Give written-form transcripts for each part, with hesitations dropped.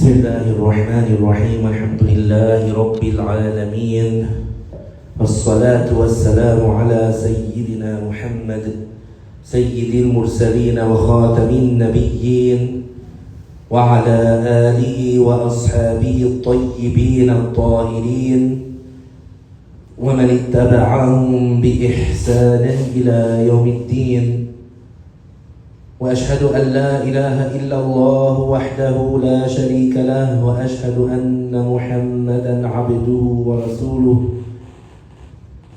بسم الله الرحمن الرحيم الحمد لله رب العالمين والصلاة والسلام على سيدنا محمد سيد المرسلين وخاتم النبيين وعلى آله وأصحابه الطيبين الطاهرين ومن اتبعهم بإحسان إلى يوم الدين وأشهد أن لا إله إلا الله وحده لا شريك له وأشهد أن محمدا عبده ورسوله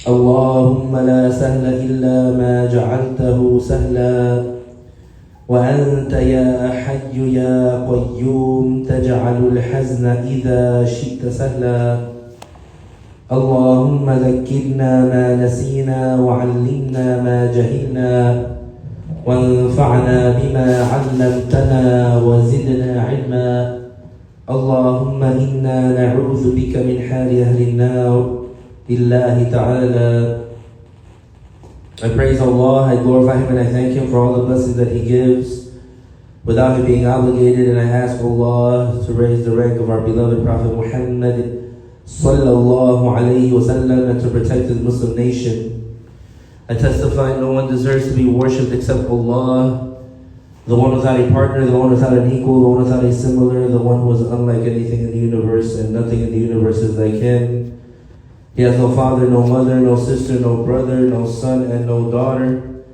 اللهم لا سهل إلا ما جعلته سهلا وأنت يا حي يا قيوم تجعل الحزن إذا شئت سهلا اللهم ذكرنا ما نسينا وعلمنا ما جهلنا وانفعنا بما علمتنا وزدنا علما اللهم إنا نعوذ بك من حال أهل النار لله تعالى. I praise Allah, I glorify Him and I thank Him for all the blessings that He gives without Him being obligated, and I ask Allah to raise the rank of our beloved Prophet Muhammad sallallahu alayhi wa sallam and to protect His Muslim nation. I testify no one deserves to be worshipped except Allah, the one without a partner, the one without an equal, the one without a similar, the one who is unlike anything in the universe, and nothing in the universe is like Him. He has no father, no mother, no sister, no brother, no son, and no daughter.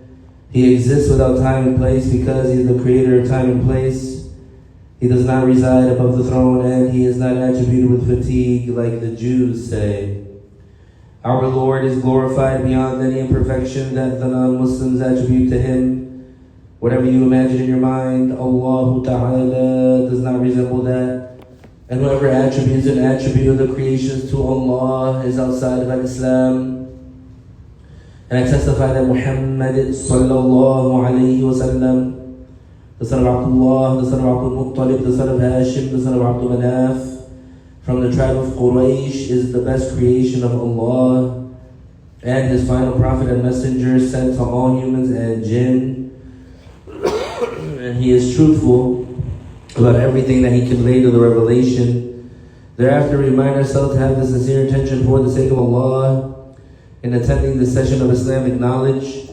He exists without time and place because He is the creator of time and place. He does not reside above the throne, and He is not attributed with fatigue like the Jews say. Our Lord is glorified beyond any imperfection that the non-Muslims attribute to Him. Whatever you imagine in your mind, Allah Ta'ala does not resemble that. And whoever attributes an attribute of the creations to Allah is outside of Islam. And I testify that Muhammad sallallahu alayhi wa sallam, the son of Abdullah, the son of Abdul Muttalib, the son of Hashim, the son of Abdul Manaf, from the tribe of Quraysh, is the best creation of Allah and His final prophet and messenger sent to all humans and jinn. And He is truthful about everything that He conveyed to the revelation. Thereafter, remind ourselves to have the sincere intention for the sake of Allah in attending the session of Islamic knowledge,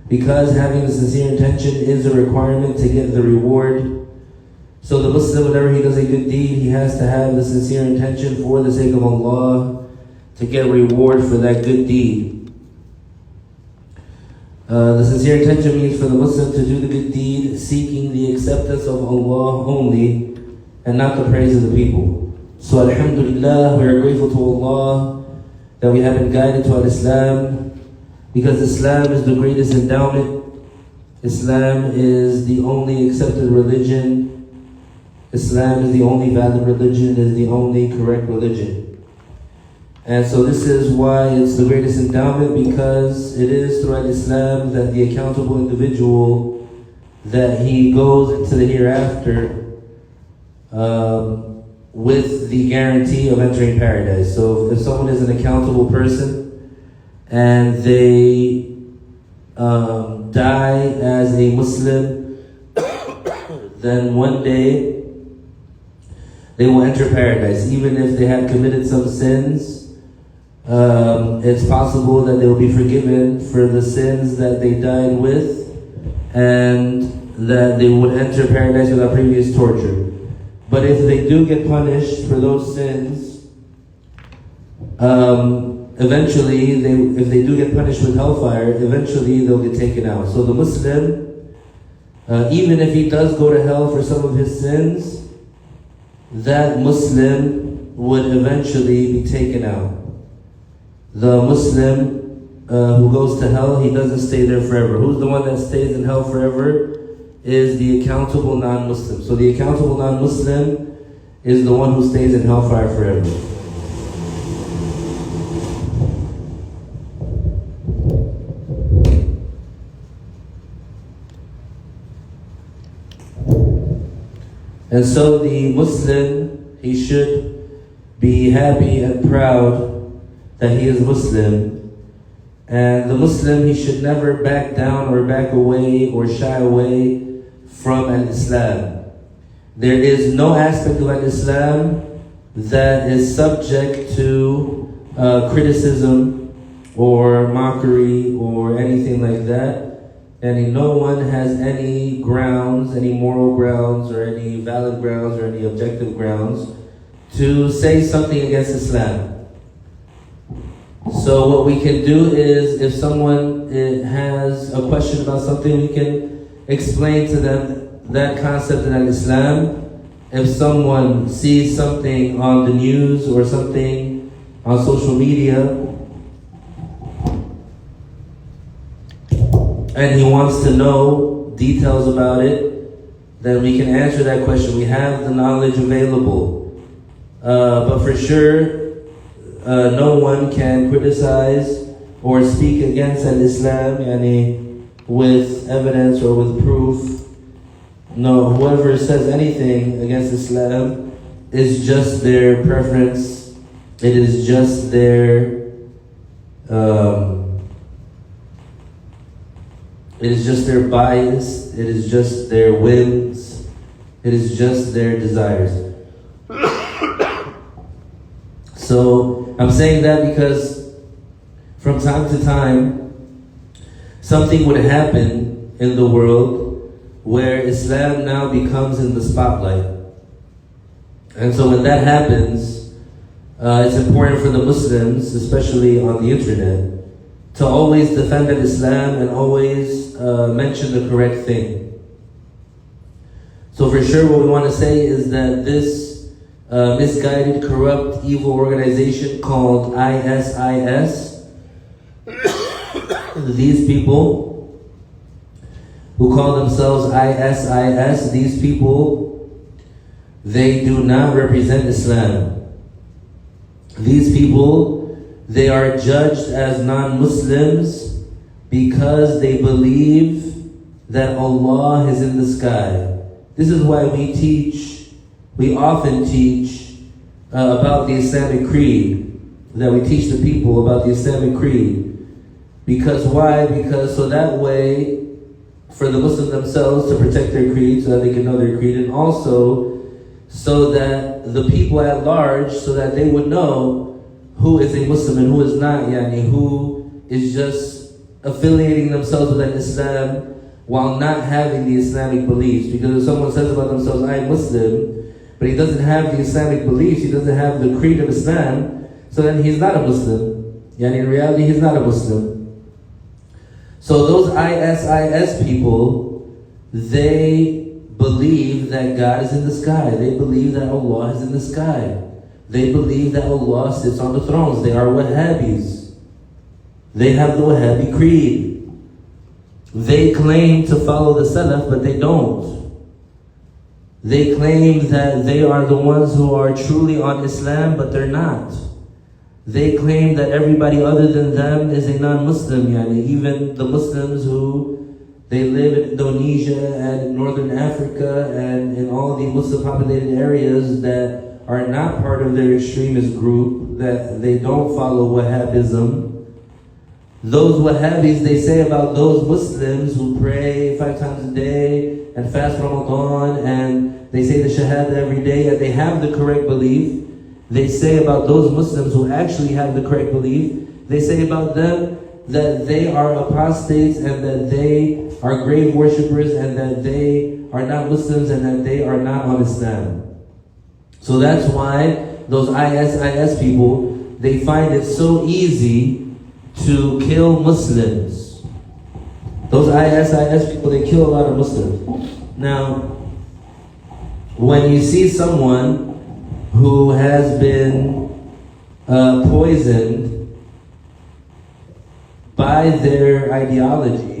because having the sincere intention is a requirement to get the reward. So the Muslim, whenever he does a good deed, he has to have the sincere intention for the sake of Allah to get reward for that good deed. The sincere intention means for the Muslim to do the good deed seeking the acceptance of Allah only and not the praise of the people. So alhamdulillah, we are grateful to Allah that we have been guided to Islam, because Islam is the greatest endowment. Islam is the only accepted religion. Islam is the only valid religion, is the only correct religion. And so this is why it's the greatest endowment, because it is throughout Islam that the accountable individual, that he goes into the hereafter with the guarantee of entering paradise. So if someone is an accountable person and they die as a Muslim, then one day they will enter paradise. Even if they have committed some sins, it's possible that they will be forgiven for the sins that they died with, and that they would enter paradise without previous torture. But if they do get punished for those sins, eventually, if they do get punished with hellfire, eventually they'll get taken out. So the Muslim, even if he does go to hell for some of his sins, that Muslim would eventually be taken out. The Muslim who goes to hell, he doesn't stay there forever. Who's the one that stays in hell forever? Is the accountable non-Muslim. So the accountable non-Muslim is the one who stays in hellfire forever. And so the Muslim, he should be happy and proud that he is Muslim. And the Muslim, he should never back down or back away or shy away from Islam. There is no aspect of Islam that is subject to criticism or mockery or anything like that. And no one has any grounds, any moral grounds or any valid grounds or any objective grounds to say something against Islam. So what we can do is, if someone has a question about something, we can explain to them that concept in Islam. If someone sees something on the news or something on social media and he wants to know details about it, then we can answer that question. We have the knowledge available. But for sure, no one can criticize or speak against Islam with evidence or with proof. No, whoever says anything against Islam is just their preference. It is just their bias. It is just their whims. It is just their desires. So I'm saying that because from time to time, something would happen in the world where Islam now becomes in the spotlight. And so when that happens, it's important for the Muslims, especially on the internet, to always defend Islam and always mention the correct thing. So for sure what we want to say is that this misguided, corrupt, evil organization called ISIS, these people who call themselves ISIS, these people, they do not represent Islam. These people, they are judged as non-Muslims because they believe that Allah is in the sky. This is why we often teach about the Islamic creed, that we teach the people about the Islamic creed. Because why? Because so that way, for the Muslims themselves to protect their creed, so that they can know their creed, and also so that the people at large, so that they would know who is a Muslim and who is not, who is just affiliating themselves with Islam while not having the Islamic beliefs. Because if someone says about themselves, I am Muslim, but he doesn't have the Islamic beliefs, he doesn't have the creed of Islam, so then he's not a Muslim. In reality, he's not a Muslim. So those ISIS people, they believe that God is in the sky. They believe that Allah is in the sky. They believe that Allah sits on the thrones. They are Wahhabis. They have the Wahhabi creed. They claim to follow the Salaf, but they don't. They claim that they are the ones who are truly on Islam, but they're not. They claim that everybody other than them is a non-Muslim. Even the Muslims who they live in Indonesia and in Northern Africa and in all the Muslim populated areas that are not part of their extremist group, that they don't follow Wahhabism. Those Wahhabis, they say about those Muslims who pray 5 times a day and fast Ramadan and they say the Shahada every day and they have the correct belief. They say about those Muslims who actually have the correct belief, they say about them that they are apostates and that they are grave worshippers and that they are not Muslims and that they are not on Islam. So that's why those ISIS people, they find it so easy to kill Muslims. Those ISIS people, they kill a lot of Muslims. Now, when you see someone who has been poisoned by their ideology,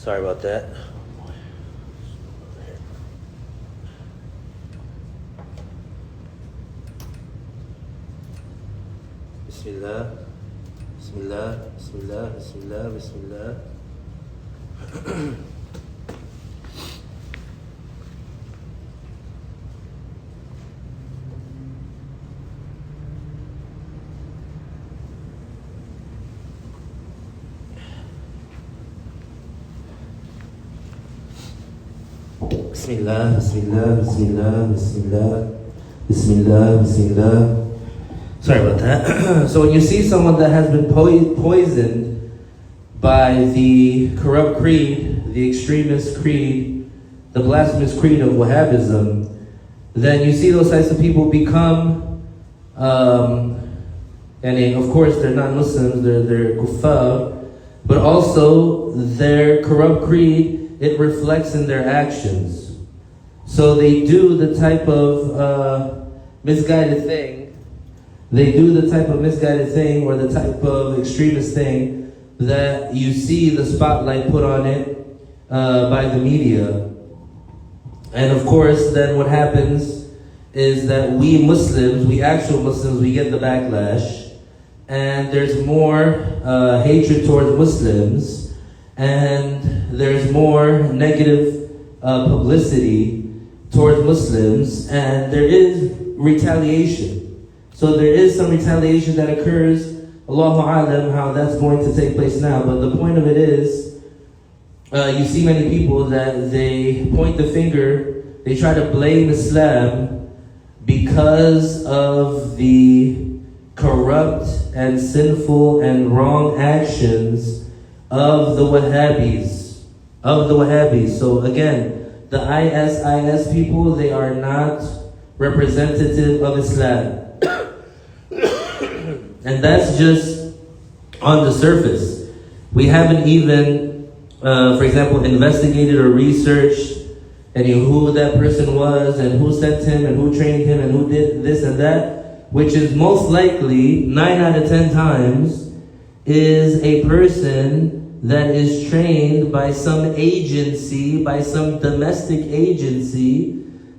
Sorry about that. Bismillah, Bismillah, Bismillah, Bismillah, Bismillah. Bismillah, Bismillah, Bismillah, Bismillah, Bismillah, Bismillah. Sorry about that. So when you see someone that has been poisoned by the corrupt creed, the extremist creed, the blasphemous creed of Wahhabism, then you see those types of people become, and of course they're not Muslims, they're kuffar, but also their corrupt creed, it reflects in their actions. So they do the type of misguided thing. They do the type of misguided thing or the type of extremist thing that you see the spotlight put on it by the media. And of course, then what happens is that we Muslims, we actual Muslims, we get the backlash. And there's more hatred towards Muslims. And there's more negative publicity towards Muslims. And there is retaliation. So there is some retaliation that occurs. Allahu A'lam how that's going to take place now. But the point of it is, you see many people that they point the finger, they try to blame Islam because of the corrupt and sinful and wrong actions of the Wahhabis. So again, the ISIS people, they are not representative of Islam. And that's just on the surface. We haven't even, for example, investigated or researched who that person was and who sent him and who trained him and who did this and that, which is most likely, 9 out of 10 times, is a person that is trained by some agency, by some domestic agency,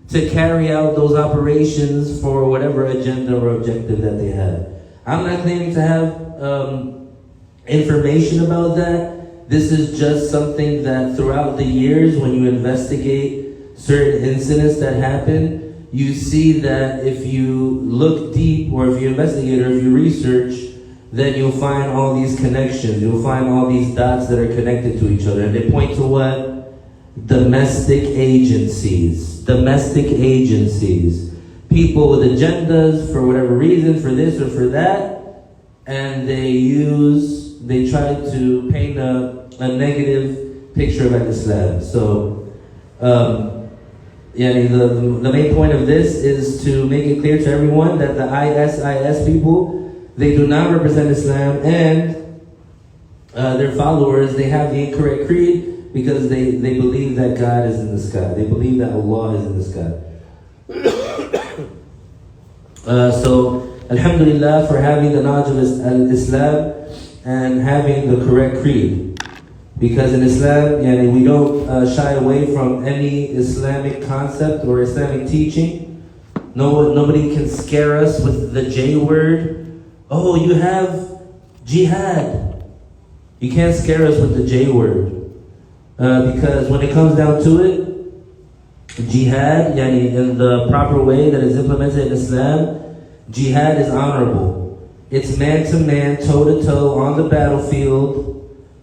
to carry out those operations for whatever agenda or objective that they have. I'm not claiming to have information about that. This is just something that throughout the years, when you investigate certain incidents that happen, you see that if you look deep, or if you investigate, or if you research, then you'll find all these connections. You'll find all these dots that are connected to each other. And they point to what? Domestic agencies. Domestic agencies. People with agendas for whatever reason, for this or for that, and they try to paint a negative picture about Islam. So, the main point of this is to make it clear to everyone that the ISIS people, they do not represent Islam, and their followers, they have the incorrect creed because they believe that God is in the sky. They believe that Allah is in the sky. So, alhamdulillah for having the knowledge of Islam and having the correct creed. Because in Islam, we don't shy away from any Islamic concept or Islamic teaching. Nobody can scare us with the J word. Oh, you have jihad. You can't scare us with the J word. Because when it comes down to it, jihad, in the proper way that is implemented in Islam, jihad is honorable. It's man-to-man, toe-to-toe on the battlefield,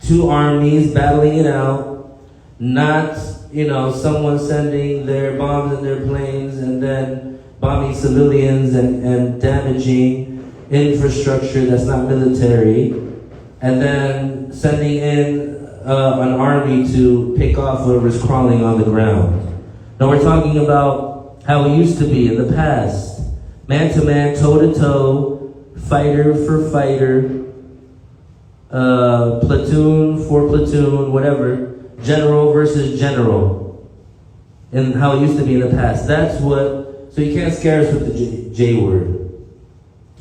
two armies battling it out, not, someone sending their bombs and their planes and then bombing civilians and damaging infrastructure that's not military, and then sending in an army to pick off whoever's crawling on the ground. Now we're talking about how it used to be in the past. Man-to-man, toe-to-toe, fighter for fighter, platoon for platoon, whatever, general versus general, and how it used to be in the past. That's what, so you can't scare us with the J word.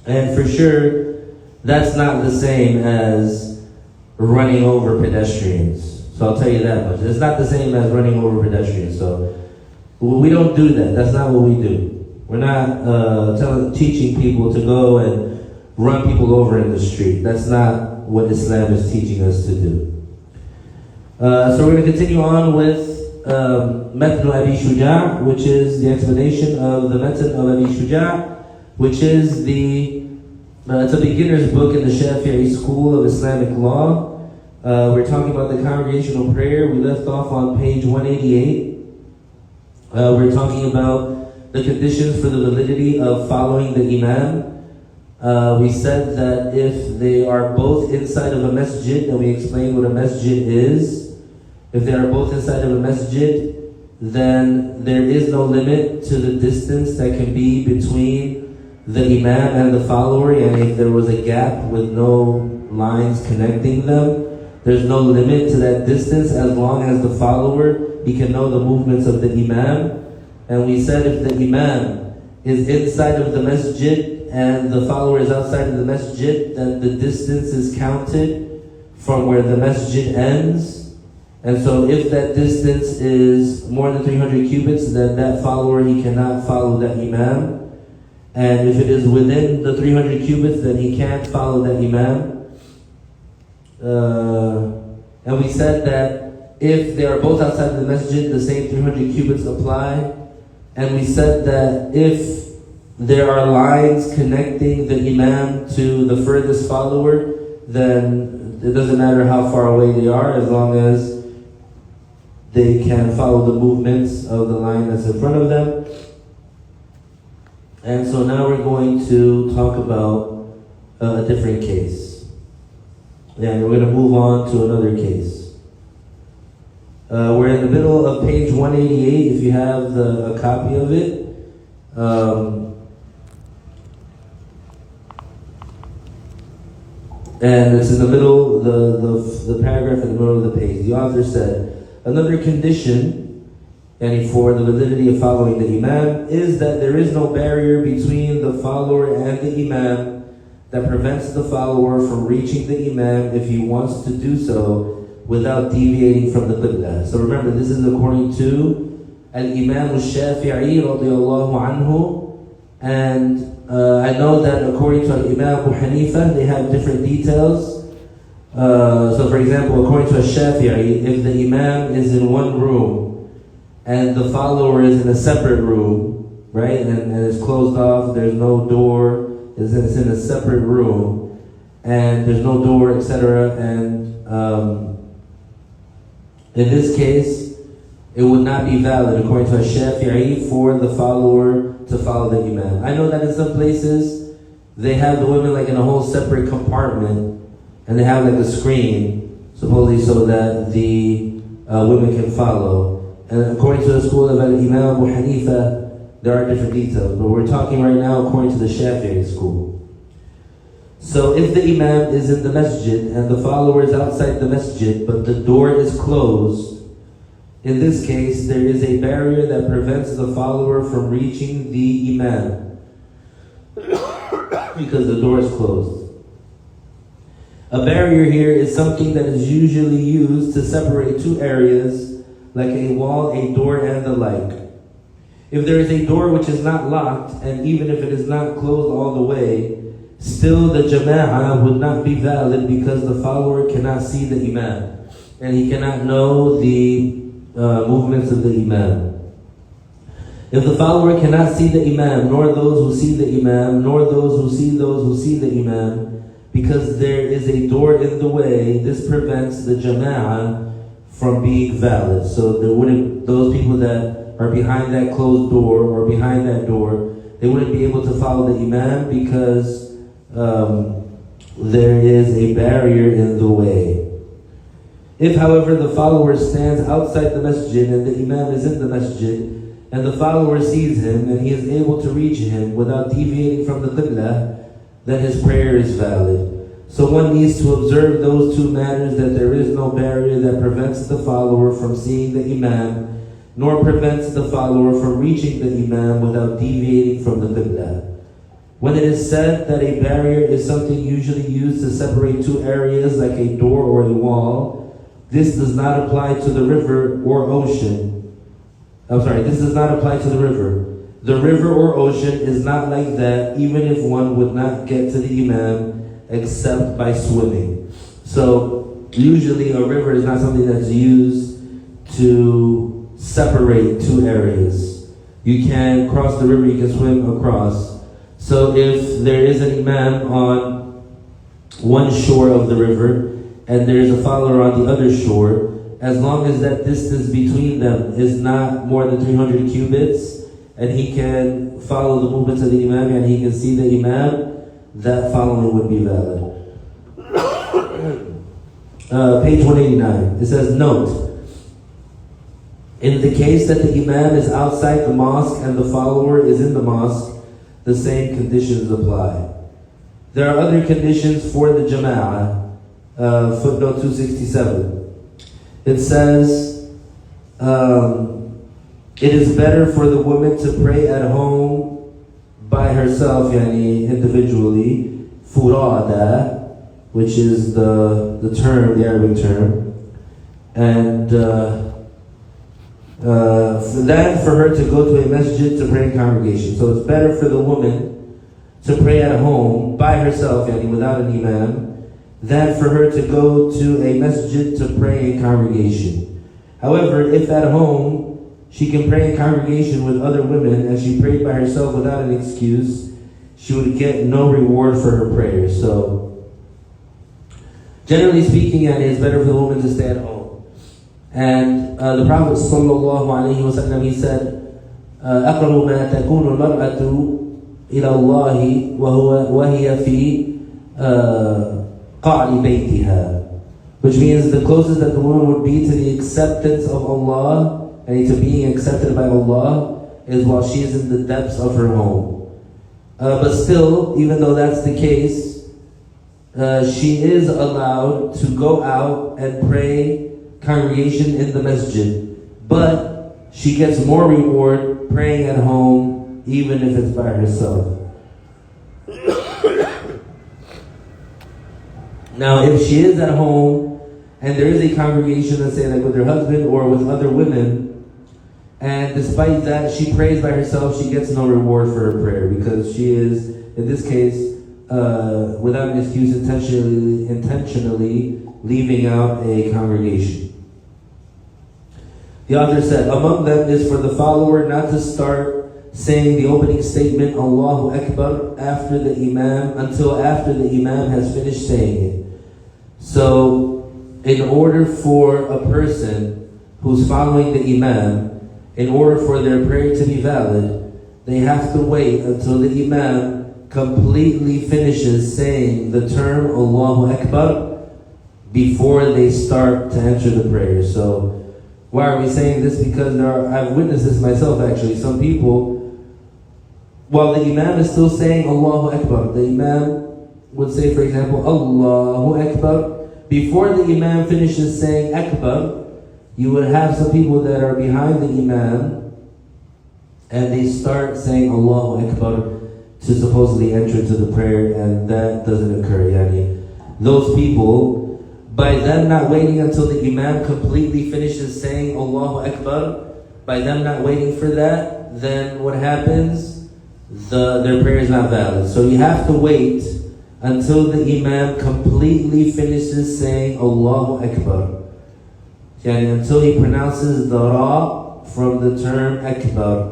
And for sure, that's not the same as running over pedestrians. So I'll tell you that much. It's not the same as running over pedestrians. So we don't do that. That's not what we do. We're not teaching people to go and run people over in the street. That's not what Islam is teaching us to do. So we're going to continue on with Matn Abi Shujā, which is the explanation of the Matn of Abi Shujā, which is it's a beginner's book in the Shafi'i school of Islamic law. We're talking about the congregational prayer. We left off on page 188. We're talking about the conditions for the validity of following the imam. We said that if they are both inside of a masjid, and we explained what a masjid is. If they are both inside of a masjid, then there is no limit to the distance that can be between the imam and the follower. And if there was a gap with no lines connecting them, there's no limit to that distance as long as the follower, he can know the movements of the imam. And we said if the imam is inside of the masjid and the follower is outside of the masjid, then the distance is counted from where the masjid ends. And so if that distance is more than 300 cubits, then that follower, he cannot follow that imam. And if it is within the 300 cubits, then he can't follow that imam. And we said that if they are both outside of the masjid, the same 300 cubits apply. And we said that if there are lines connecting the imam to the furthest follower, then it doesn't matter how far away they are, as long as they can follow the movements of the line that's in front of them. And so now we're going to talk about a different case. And we're going to move on to another case. We're in the middle of page 188, if you have a copy of it. And it's in the middle, the paragraph in the middle of the page. The author said, another condition and for the validity of following the imam is that there is no barrier between the follower and the imam that prevents the follower from reaching the imam if he wants to do so without deviating from the qibla. So remember, this is according to Al-Imam al-Shafi'i radiyallahu anhu. And I know that according to Al-Imam Abu Hanifa, they have different details. So for example, according to Al-Shafi'i, if the imam is in one room and the follower is in a separate room, right, and it's closed off, there's no door, it's in a separate room, and there's no door, etc. And in this case, it would not be valid, according to Shafi'i, for the follower to follow the imam. I know that in some places, they have the women like in a whole separate compartment, and they have like a screen, supposedly so that the women can follow. And according to the school of Imam Abu Hanifa, there are different details, but we're talking right now according to the Shafi'i school. So if the imam is in the masjid and the follower is outside the masjid, but the door is closed, in this case, there is a barrier that prevents the follower from reaching the imam because the door is closed. A barrier here is something that is usually used to separate two areas, like a wall, a door, and the like. If there is a door which is not locked, and even if it is not closed all the way, still the jama'ah would not be valid because the follower cannot see the imam, and he cannot know the movements of the imam. If the follower cannot see the imam, nor those who see the imam, nor those who see the imam, because there is a door in the way, this prevents the jama'ah from being valid. So there wouldn't, those people that are behind that closed door or behind that door, they wouldn't be able to follow the imam because there is a barrier in the way. If, however, the follower stands outside the masjid and the imam is in the masjid, and the follower sees him and he is able to reach him without deviating from the qibla, then his prayer is valid. So one needs to observe those two matters, that there is no barrier that prevents the follower from seeing the imam, nor prevents the follower from reaching the imam without deviating from the qibla. When it is said that a barrier is something usually used to separate two areas like a door or a wall, This does not apply to the river or ocean. This does not apply to the river. The river or ocean is not like that, even if one would not get to the Imam except by swimming. So usually a river is not something that's used to separate two areas. You can cross the river, you can swim across. So if there is an Imam on one shore of the river and there is a follower on the other shore, as long as that distance between them is not more than 300 cubits, and he can follow the movements of the Imam and he can see the Imam, that following would be valid. Page 189, it says, note, in the case that the Imam is outside the mosque and the follower is in the mosque, the same conditions apply. There are other conditions for the Jama'ah, footnote 267. It says, it is better for the woman to pray at home by herself, individually, furada, which is the term, the Arabic term, and for her to go to a masjid to pray in congregation. So it's better for the woman to pray at home by herself, without an imam, than for her to go to a masjid to pray in congregation. However, if at home she can pray in congregation with other women and she prayed by herself without an excuse, she would get no reward for her prayer. So, generally speaking, it's better for the woman to stay at home. And the Prophet ﷺ, he said, أَقْرَبُ مَا تَكُونُ الْمَرْأَةُ إِلَى اللَّهِ وَهِيَ فِي قَعْرِ بَيْتِهَا, which means the closest that the woman would be to the acceptance of Allah and to being accepted by Allah is while she is in the depths of her home. But still, even though that's the case, she is allowed to go out and pray congregation in the masjid. But she gets more reward praying at home, even if it's by herself. Now, if she is at home and there is a congregation, let's say like with her husband or with other women, and despite that she prays by herself, she gets no reward for her prayer because she is, in this case, without an excuse, intentionally leaving out a congregation. The author said, among them is for the follower not to start saying the opening statement, Allahu Akbar, after the Imam, until after the Imam has finished saying it. So, in order for a person who's following the Imam, in order for their prayer to be valid, they have to wait until the Imam completely finishes saying the term Allahu Akbar before they start to enter the prayer. So, why are we saying this? Because I've witnessed this myself actually. Some people, while the Imam is still saying Allahu Akbar, the Imam would say, for example, Allahu Akbar. Before the Imam finishes saying Akbar, you would have some people that are behind the Imam and they start saying Allahu Akbar to supposedly enter into the prayer, and that doesn't occur. Those people, by them not waiting until the Imam completely finishes saying Allahu Akbar, by them not waiting for that, then what happens? Their prayer is not valid. So you have to wait until the Imam completely finishes saying Allahu Akbar. Until he pronounces the Ra from the term Akbar.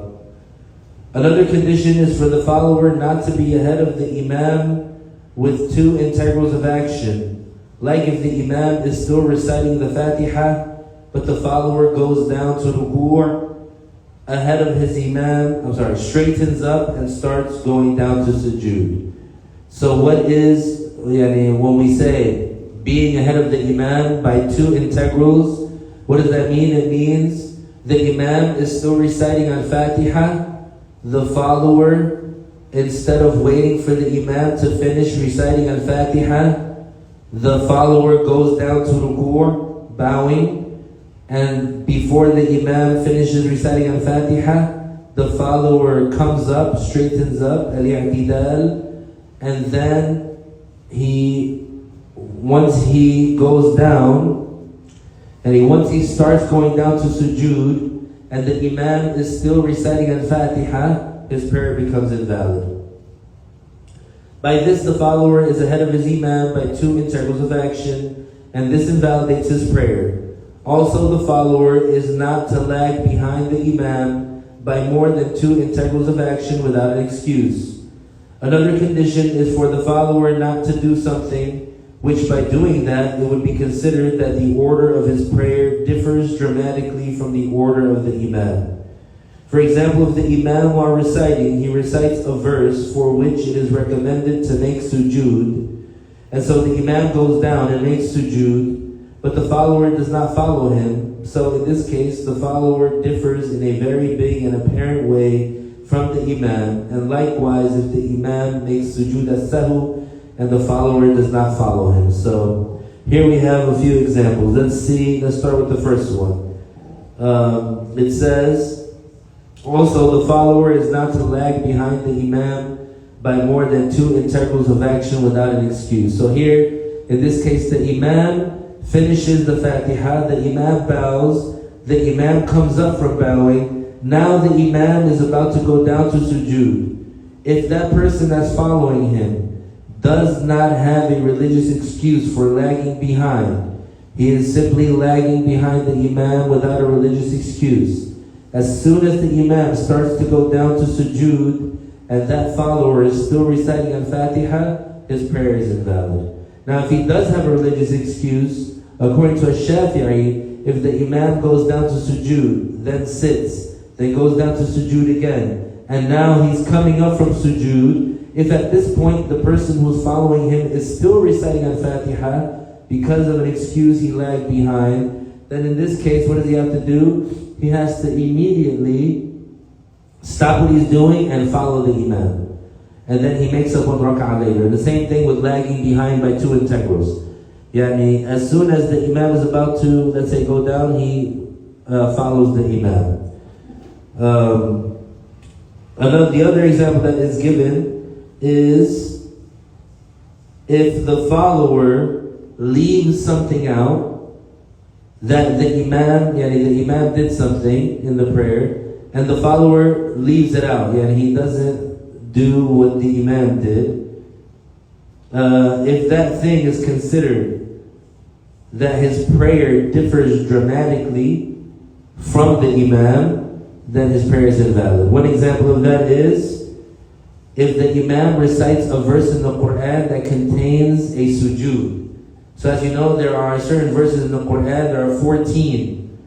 Another condition is for the follower not to be ahead of the Imam with two integrals of action. Like if the Imam is still reciting the Fatiha, but the follower goes down to Ruku' ahead of his Imam, straightens up and starts going down to Sujood. So what is, when we say being ahead of the Imam by two integrals, what does that mean? It means the Imam is still reciting Al-Fatiha. The follower, instead of waiting for the Imam to finish reciting Al-Fatiha, the follower goes down to Ruku', bowing, and before the Imam finishes reciting Al-Fatiha, the follower comes up, straightens up, Al-I'tidal, and then once he goes down, And once he starts going down to sujood, and the imam is still reciting al-Fatiha, his prayer becomes invalid. By this, the follower is ahead of his imam by 2 integrals of action, and this invalidates his prayer. Also, the follower is not to lag behind the imam by more than 2 integrals of action without an excuse. Another condition is for the follower not to do something which by doing that, it would be considered that the order of his prayer differs dramatically from the order of the imam. For example, if the imam, while reciting, he recites a verse for which it is recommended to make sujood, and so the imam goes down and makes sujood, but the follower does not follow him, so in this case, the follower differs in a very big and apparent way from the imam, and likewise if the imam makes sujood as-sahw, and the follower does not follow him. So here we have a few examples. Let's start with the first one. It says, also the follower is not to lag behind the imam by more than 2 integrals of action without an excuse. So here, in this case, the imam finishes the Fatiha, the imam bows, the imam comes up from bowing, now the imam is about to go down to sujood. If that person that's following him does not have a religious excuse for lagging behind, he is simply lagging behind the imam without a religious excuse. As soon as the imam starts to go down to sujood, and that follower is still reciting al-Fatiha, his prayer is invalid. Now if he does have a religious excuse, according to a Shafi'i, if the imam goes down to sujood, then sits, then goes down to sujood again, and now he's coming up from sujood, if at this point the person who's following him is still reciting al-Fatiha, because of an excuse he lagged behind, then in this case, what does he have to do? He has to immediately stop what he's doing and follow the imam. And then he makes up 1 rak'ah later. The same thing with lagging behind by 2 integrals. Yani, as soon as the imam is about to, let's say, go down, he follows the imam. The other example that is given is if the follower leaves something out that the imam did something in the prayer, and the follower leaves it out, he doesn't do what the imam did. If that thing is considered that his prayer differs dramatically from the imam, then his prayer is invalid. One example of that is if the imam recites a verse in the Quran that contains a sujood. So as you know, there are certain verses in the Quran, there are 14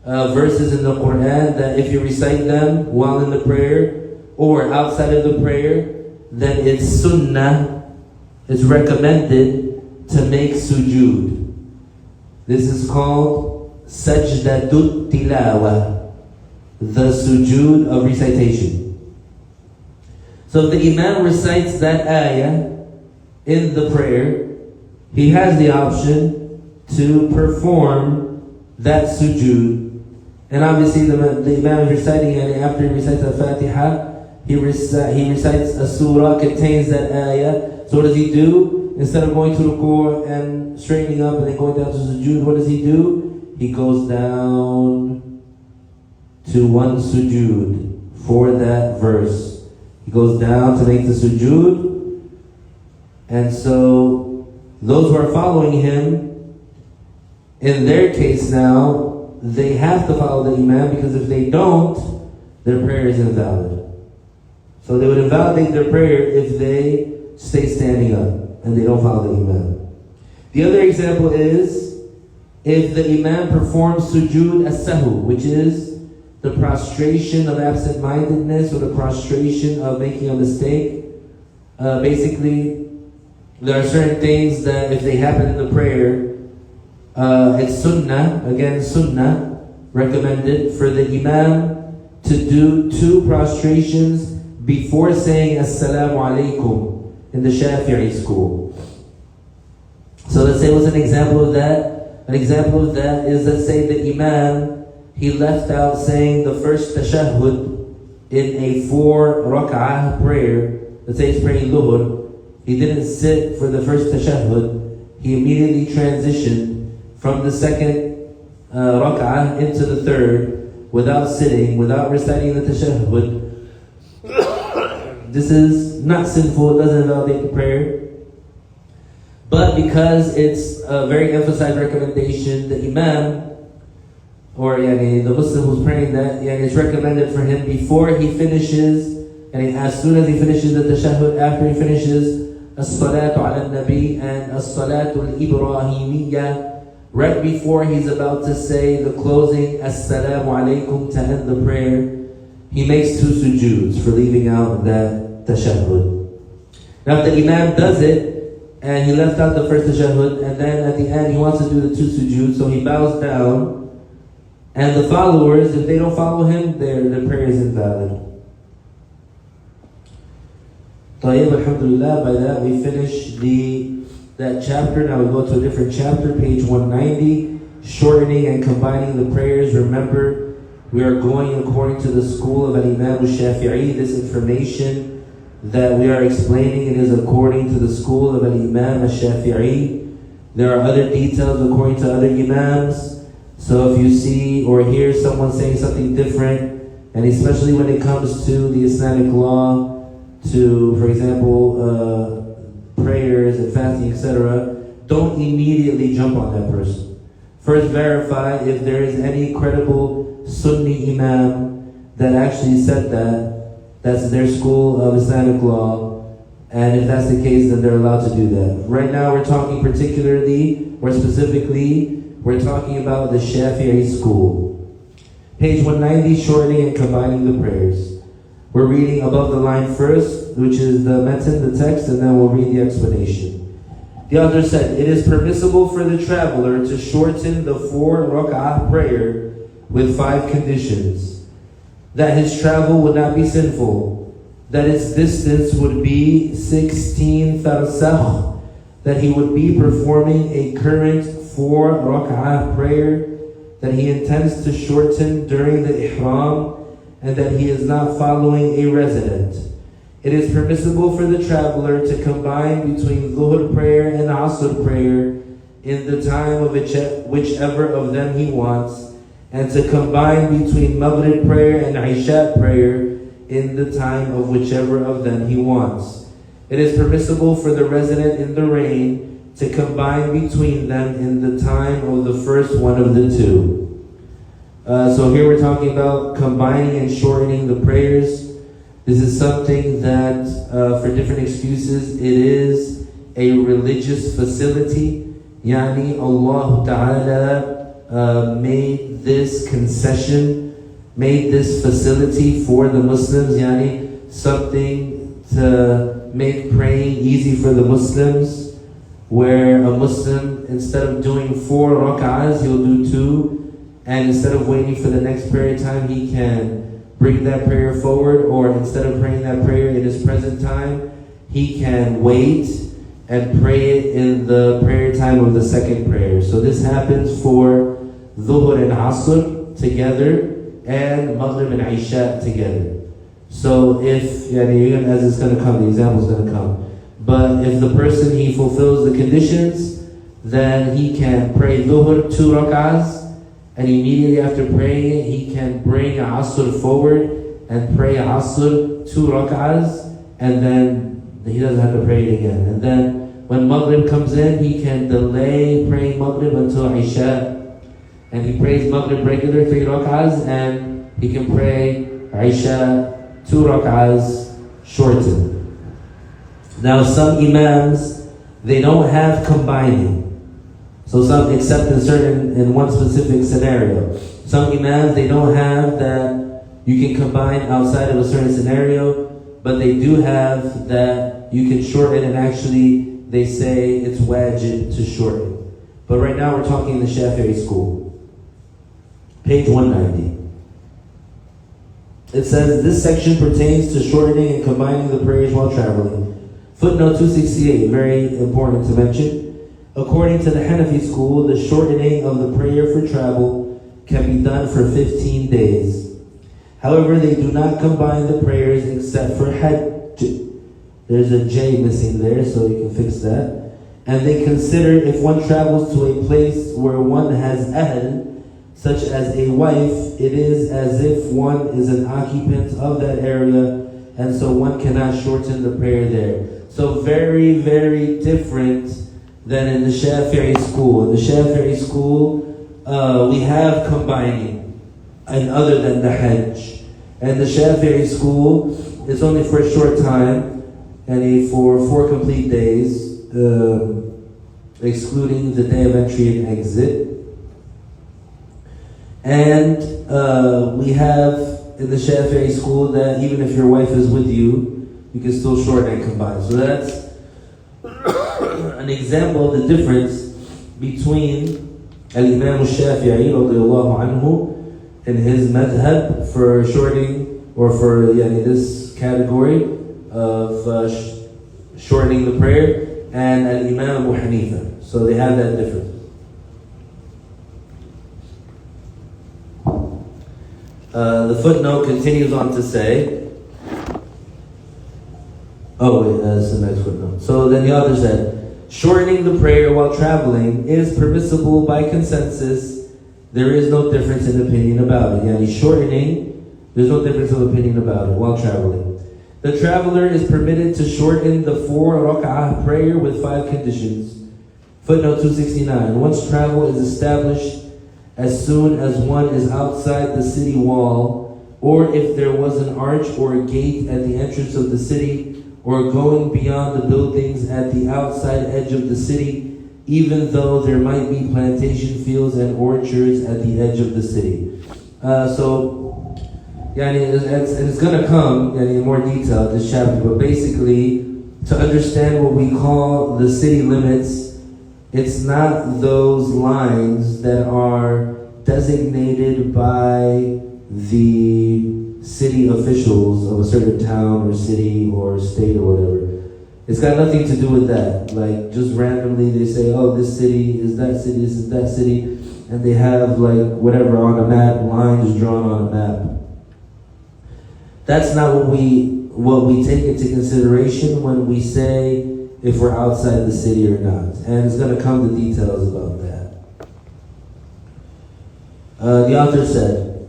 verses in the Quran that if you recite them while in the prayer or outside of the prayer, then it's sunnah, it's recommended to make sujood. This is called sajdatut tilawa, the sujood of recitation. So if the imam recites that ayah in the prayer, he has the option to perform that sujood. And obviously the imam is reciting, and after he recites al-Fatiha, he recites a surah, contains that ayah. So what does he do? Instead of going to ruku' and straightening up and then going down to sujood, what does he do? He goes down to 1 sujood for that verse. He goes down to make the sujood, and so those who are following him, in their case now, they have to follow the imam, because if they don't, their prayer is invalid. So they would invalidate their prayer if they stay standing up and they don't follow the imam. The other example is if the imam performs sujood as-sahw, which is the prostration of absent-mindedness or the prostration of making a mistake. Basically, there are certain things that if they happen in the prayer, it's sunnah, again sunnah, recommended for the imam to do 2 prostrations before saying Assalamu alaikum in the Shafi'i school. So let's say what's an example of that? An example of that is, let's say the imam, he left out saying the first tashahhud in a 4 rak'ah prayer. Let's say he's praying dhuhr. He didn't sit for the first tashahhud. He immediately transitioned from the second rak'ah into the third without sitting, without reciting the tashahhud, this is not sinful, it doesn't invalidate the prayer. But because it's a very emphasized recommendation, the imam, or the Muslim who's praying that, it's recommended for him before he finishes, and as soon as he finishes the tashahhud, after he finishes as-salatu ala nabi and as-salatu al-ibrahimiyya, right before he's about to say the closing as-salamu alaykum to end the prayer, he makes 2 sujuds for leaving out that tashahhud. Now if the imam does it, and he left out the first tashahhud, and then at the end he wants to do the 2 sujood, so he bows down, and the followers, if they don't follow him, their prayer is invalid. Tayyib, alhamdulillah, by that we finish that chapter. Now we go to a different chapter, page 190, shortening and combining the prayers. Remember, we are going according to the school of Imam al-Shafi'i. This information that we are explaining, it is according to the school of Imam al-Shafi'i. There are other details according to other imams. So if you see or hear someone saying something different, and especially when it comes to the Islamic law, to, for example, prayers and fasting, etc., don't immediately jump on that person. First verify if there is any credible Sunni imam that actually said that's their school of Islamic law, and if that's the case, then they're allowed to do that. Right now we're talking particularly, or specifically, we're talking about the Shafi'i school. Page 190, shortening and combining the prayers. We're reading above the line first, which is the matan, the text, and then we'll read the explanation. The author said, it is permissible for the traveler to shorten the 4 rak'ah prayer with 5 conditions. That his travel would not be sinful, that its distance would be 16 farsakh, that he would be performing a current 4 rak'ah prayer, that he intends to shorten during the ihram, and that he is not following a resident. It is permissible for the traveler to combine between Dhuhr prayer and Asr prayer in the time of whichever of them he wants, and to combine between Maghrib prayer and Isha prayer in the time of whichever of them he wants. It is permissible for the resident in the rain to combine between them in the time of the first one of the 2. So here we're talking about combining and shortening the prayers. This is something that, for different excuses, it is a religious facility. Yani Allah Ta'ala made this concession, made this facility for the Muslims, yani something to make praying easy for the Muslims, where a Muslim, instead of doing 4 rak'ahs, he'll do 2. And instead of waiting for the next prayer time, he can bring that prayer forward, or instead of praying that prayer in his present time, he can wait and pray it in the prayer time of the second prayer. So this happens for Dhuhr and Asr together, and Maghrib and Isha together. So if, as it's going to come, the example is going to come. But if the person, he fulfills the conditions, then he can pray Dhuhr 2 rak'ahs, and immediately after praying it, he can bring Asr forward and pray Asr 2 rak'ahs, and then he doesn't have to pray it again. And then when Maghrib comes in, he can delay praying Maghrib until Isha. And he prays Maghrib regular 3 rak'ahs, and he can pray Isha 2 rak'ahs shortened. Now some imams, they don't have combining. So some, except in one specific scenario. Some imams, they don't have that you can combine outside of a certain scenario, but they do have that you can shorten, and actually they say it's wajib to shorten. But right now we're talking the Shafi'i school. Page 190. It says, this section pertains to shortening and combining the prayers while traveling. Footnote 268, very important to mention. According to the Hanafi school, the shortening of the prayer for travel can be done for 15 days. However, they do not combine the prayers except for Hajj. There's a J missing there, so you can fix that. And they consider if one travels to a place where one has Ahl, such as a wife, it is as if one is an occupant of that area, and so one cannot shorten the prayer there. So very, very different than in the Shafi'i school. In the Shafi'i school, we have combining, and other than the Hajj. And the Shafi'i school, it's only for a short time, and for 4 complete days, excluding the day of entry and exit. And we have in the Shafi'i school that even if your wife is with you, you can still shorten and combine. So that's an example of the difference between Al-Imam al-Shafi'i radiyallahu anhu and his madhab for shortening, or for this category of shortening the prayer, and Al-Imam Abu Hanifa. So they have that difference. The footnote continues on to say, that's the next footnote. So then the author said, shortening the prayer while traveling is permissible by consensus. There is no difference in opinion about it. Shortening, there's no difference of opinion about it while traveling. The traveler is permitted to shorten the 4 rak'ah prayer with 5 conditions. Footnote 269. Once travel is established, as soon as one is outside the city wall, or if there was an arch or a gate at the entrance of the city, or going beyond the buildings at the outside edge of the city, even though there might be plantation fields and orchards at the edge of the city. It's going to come in more detail in this chapter, but basically, to understand what we call the city limits, it's not those lines that are designated by the city officials of a certain town or city or state or whatever. It's got nothing to do with that. Like, just randomly they say, this city is that city, this is that city, and they have whatever on a map, lines drawn on a map. That's not what we take into consideration when we say if we're outside the city or not. And it's going to come to details about that. The author said,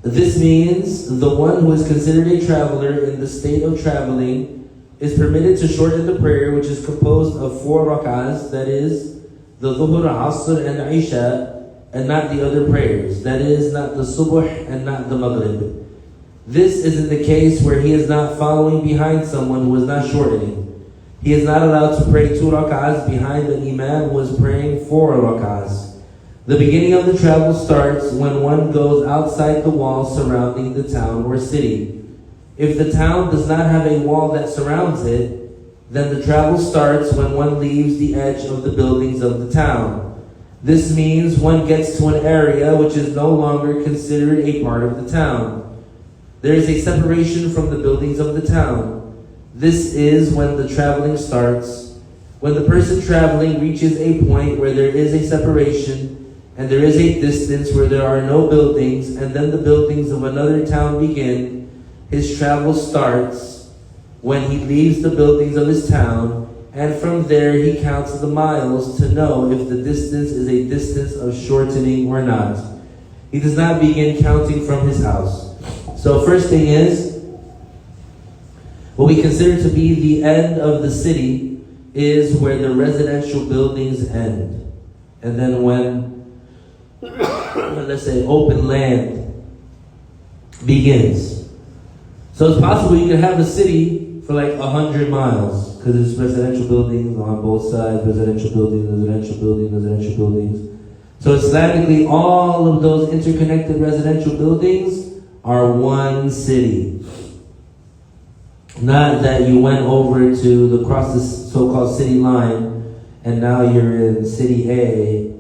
this means the one who is considered a traveler in the state of traveling is permitted to shorten the prayer, which is composed of 4 rak'ahs, that is, the Dhuhr, Asr, and Isha, and not the other prayers, that is, not the Subuh and not the Maghrib. This is in the case where he is not following behind someone who is not shortening. He is not allowed to pray 2 rak'ahs behind the imam who is praying 4 rak'ahs. The beginning of the travel starts when one goes outside the wall surrounding the town or city. If the town does not have a wall that surrounds it, then the travel starts when one leaves the edge of the buildings of the town. This means one gets to an area which is no longer considered a part of the town. There is a separation from the buildings of the town. This is when the traveling starts. When the person traveling reaches a point where there is a separation and there is a distance where there are no buildings, and then the buildings of another town begin, his travel starts when he leaves the buildings of his town, and from there he counts the miles to know if the distance is a distance of shortening or not. He does not begin counting from his house. So first thing is, what we consider to be the end of the city is where the residential buildings end. And then when, let's say, open land begins. So it's possible you can have a city for 100 miles, because there's residential buildings on both sides, residential buildings, residential buildings, residential buildings. So Islamically, all of those interconnected residential buildings are one city. Not that you went over to across the so-called city line and now you're in city A,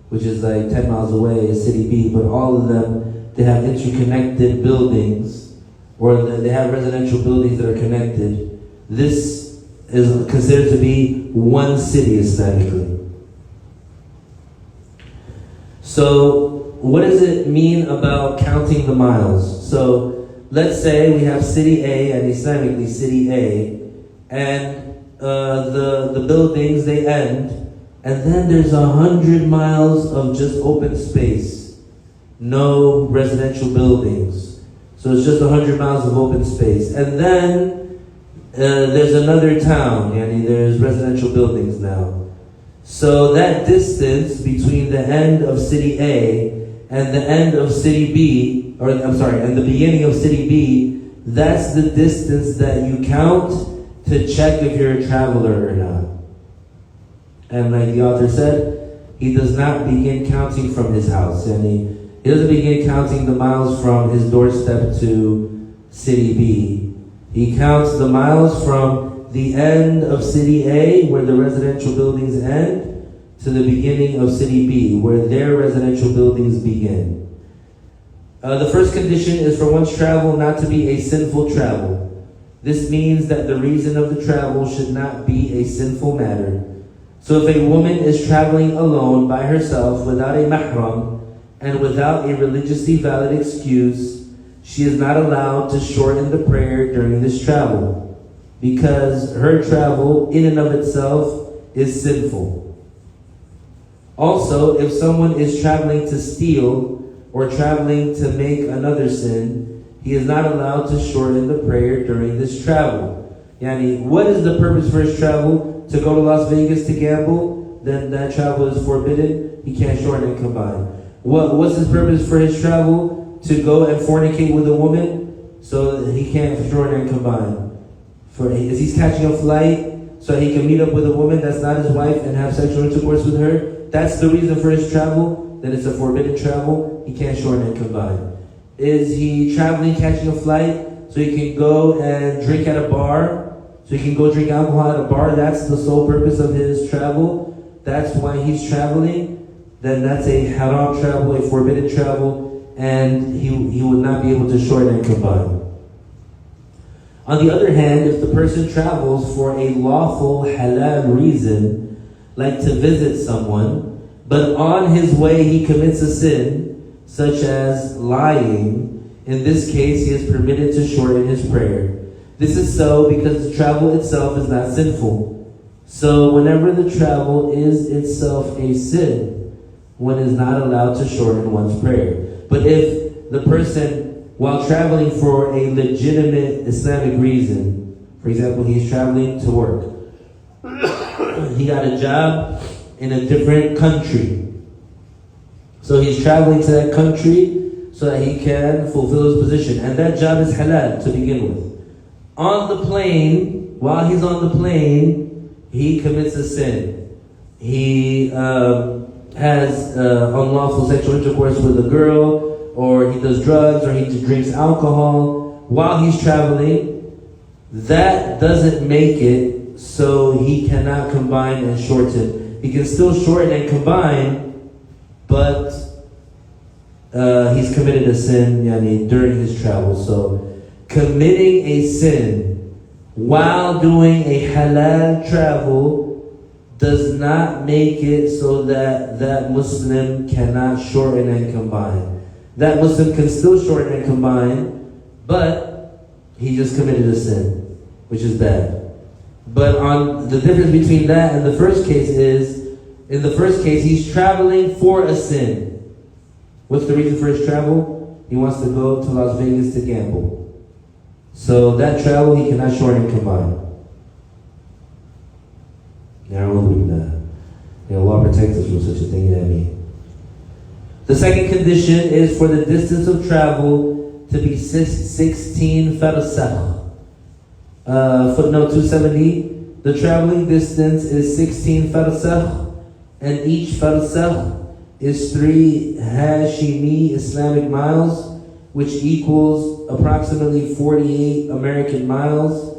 which is 10 miles away, city B, but all of them, they have interconnected buildings, or they have residential buildings that are connected. This is considered to be one city Islamically. So what does it mean about counting the miles? So let's say we have city A, and Islamically city A, and the buildings, they end, and then there's 100 miles of just open space. no residential buildings. So it's just 100 miles of open space. And then there's another town, yani there's residential buildings now. So that distance between the end of city A and the end of city B, and the beginning of city B, that's the distance that you count to check if you're a traveler or not. And like the author said, he does not begin counting from his house. And he doesn't begin counting the miles from his doorstep to city B. He counts the miles from the end of city A, where the residential buildings end, to the beginning of city B, where their residential buildings begin. The first condition is for one's travel not to be a sinful travel. This means that the reason of the travel should not be a sinful matter. So if a woman is traveling alone by herself without a mahram and without a religiously valid excuse, she is not allowed to shorten the prayer during this travel, because her travel in and of itself is sinful. Also, if someone is traveling to steal or traveling to make another sin, he is not allowed to shorten the prayer during this travel. Yani, what is the purpose for his travel? To go to Las Vegas to gamble? Then that travel is forbidden. He can't shorten and combine. What's his purpose for his travel? To go and fornicate with a woman? So he can't shorten and combine. Is he catching a flight so he can meet up with a woman that's not his wife and have sexual intercourse with her? That's the reason for his travel? Then it's a forbidden travel. He can't shorten and combine. Is he traveling, catching a flight, so he can go and drink at a bar? So he can go drink alcohol at a bar? That's the sole purpose of his travel? That's why he's traveling? Then that's a haram travel, a forbidden travel, and he would not be able to shorten and combine. On the other hand, if the person travels for a lawful halal reason, like to visit someone, but on his way he commits a sin, such as lying, in this case he is permitted to shorten his prayer. This is so because the travel itself is not sinful. So whenever the travel is itself a sin, one is not allowed to shorten one's prayer. But if the person, while traveling for a legitimate Islamic reason, for example, he's traveling to work, he got a job in a different country. So he's traveling to that country so that he can fulfill his position. And that job is halal to begin with. On the plane, while he's on the plane, he commits a sin. He has unlawful sexual intercourse with a girl, or he does drugs, or he drinks alcohol while he's traveling. That doesn't make it so he cannot combine and shorten. He can still shorten and combine, but he's committed a sin during his travel. So committing a sin while doing a halal travel does not make it so that that Muslim cannot shorten and combine. That Muslim can still shorten and combine, but he just committed a sin, which is bad. But on the difference between that and the first case is, in the first case, he's traveling for a sin. What's the reason for his travel? He wants to go to Las Vegas to gamble. So that travel, he cannot shorten and combine. Allah protect us from such a thing. The second condition is for the distance of travel to be 16 farsakh. Footnote 270, the traveling distance is 16 farsakh, and each farsakh is 3 Hashimi Islamic miles, which equals approximately 48 American miles,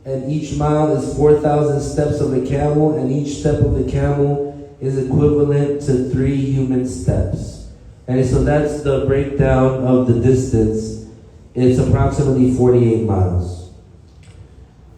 and each mile is 4,000 steps of a camel, and each step of the camel is equivalent to 3 human steps. And so that's the breakdown of the distance. It's approximately 48 miles.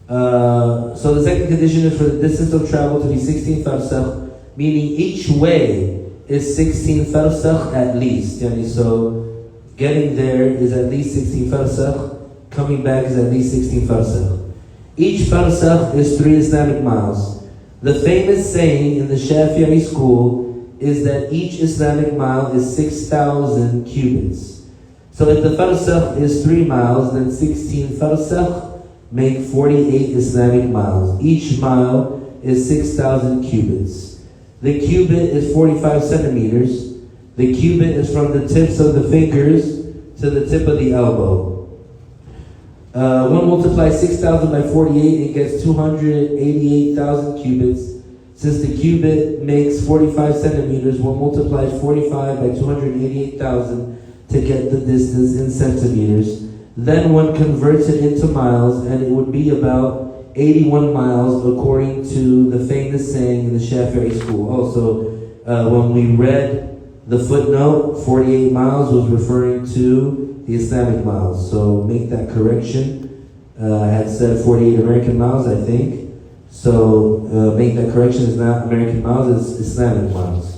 So the second condition is for the distance of travel to be 16 farsakh, meaning each way is 16 farsakh at least. So getting there is at least 16 farsakh, coming back is at least 16 farsakh. Each farsakh is 3 Islamic miles. The famous saying in the Shafi'i school is that each Islamic mile is 6,000 cubits. So if the farsakh is 3 miles, then 16 farsakh make 48 Islamic miles. Each mile is 6,000 cubits. The cubit is 45 centimeters. The cubit is from the tips of the fingers to the tip of the elbow. One multiplies 6,000 by 48 and gets 288,000 cubits. Since the cubit makes 45 centimeters, one multiplies 45 by 288,000 to get the distance in centimeters. Then one converts it into miles, and it would be about 81 miles according to the famous saying in the Shafi'i school. Also, when we read the footnote, 48 miles was referring to the Islamic miles. So make that correction. I had said 48 American miles, I think. So make that correction. It's not American miles, it's Islamic miles.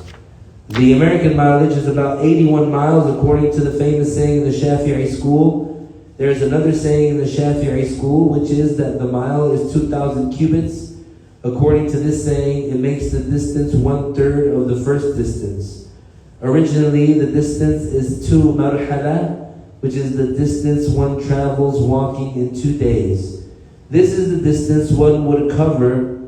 The American mileage is about 81 miles according to the famous saying in the Shafi'i school. There's another saying in the Shafi'i school, which is that the mile is 2,000 cubits. According to this saying, it makes the distance 1/3 of the first distance. Originally, the distance is 2 marhala, which is the distance one travels walking in 2 days. This is the distance one would cover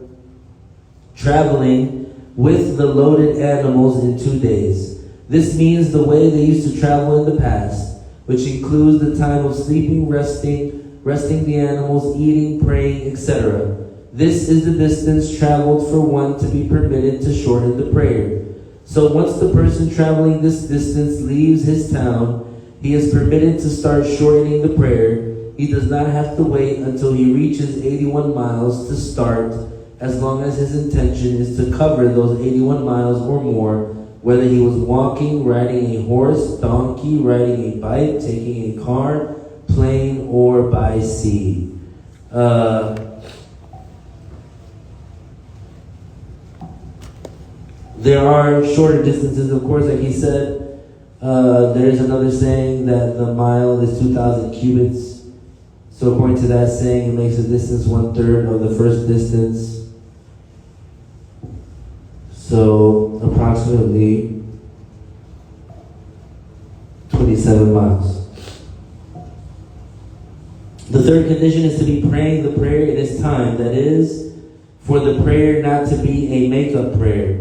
traveling with the loaded animals in 2 days. This means the way they used to travel in the past, which includes the time of sleeping, resting the animals, eating, praying, etc. This is the distance traveled for one to be permitted to shorten the prayer. So once the person traveling this distance leaves his town, he is permitted to start shortening the prayer. He does not have to wait until he reaches 81 miles to start, as long as his intention is to cover those 81 miles or more, whether he was walking, riding a horse, donkey, riding a bike, taking a car, plane, or by sea. There are shorter distances, of course, like he said. There's another saying that the mile is 2,000 cubits. So according to that saying, it makes the distance 1/3 of the first distance. So approximately 27 miles. The third condition is to be praying the prayer in its time. That is, for the prayer not to be a make-up prayer.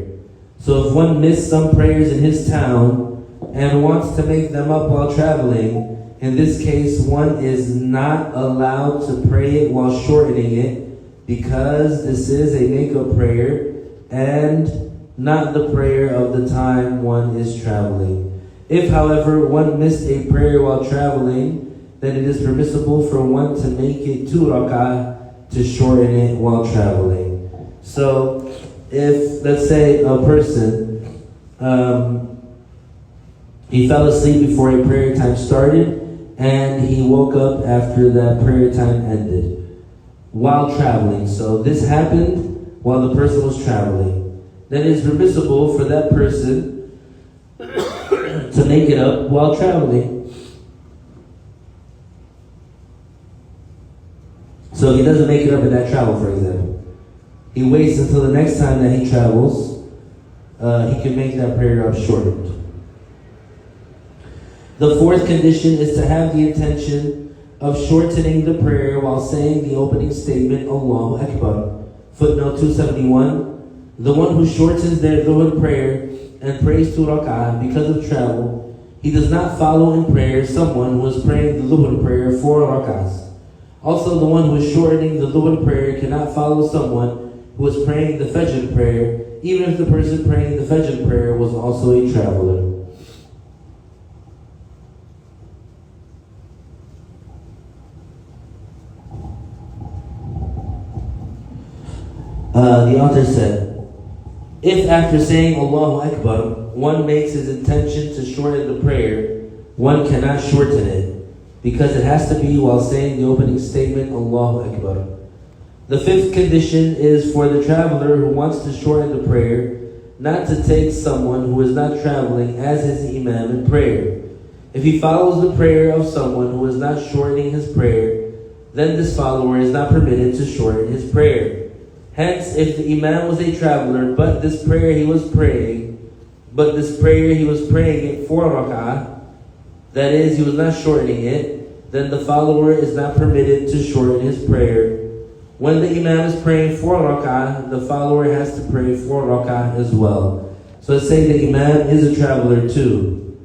So if one missed some prayers in his town and wants to make them up while traveling, in this case, one is not allowed to pray it while shortening it, because this is a make-up prayer and not the prayer of the time one is traveling. If, however, one missed a prayer while traveling, then it is permissible for one to make it 2 rak'ah to shorten it while traveling. So, if, let's say, a person, he fell asleep before a prayer time started, and he woke up after that prayer time ended while traveling. So this happened while the person was traveling. Then it's permissible for that person to make it up while traveling. So if he doesn't make it up in that travel, for example, he waits until the next time that he travels, he can make that prayer up shortened. The fourth condition is to have the intention of shortening the prayer while saying the opening statement, Allahu Akbar. Footnote 271, the one who shortens their dhuhr prayer and prays 2 rak'ah because of travel, he does not follow in prayer someone who is praying the dhuhr prayer 4 rak'ahs. Also, the one who is shortening the dhuhr prayer cannot follow someone who is praying the fajr prayer, even if the person praying the fajr prayer was also a traveler. The author said, if after saying Allahu Akbar, one makes his intention to shorten the prayer, one cannot shorten it, because it has to be while saying the opening statement, Allahu Akbar. The fifth condition is for the traveler who wants to shorten the prayer, not to take someone who is not traveling as his imam in prayer. If he follows the prayer of someone who is not shortening his prayer, then this follower is not permitted to shorten his prayer. Hence, if the imam was a traveler, but this prayer he was praying but this prayer he was praying it 4 rak'ah, that is, he was not shortening it, then the follower is not permitted to shorten his prayer. When the imam is praying 4 rak'ah, the follower has to pray 4 rak'ah as well. So let's say the imam is a traveler too,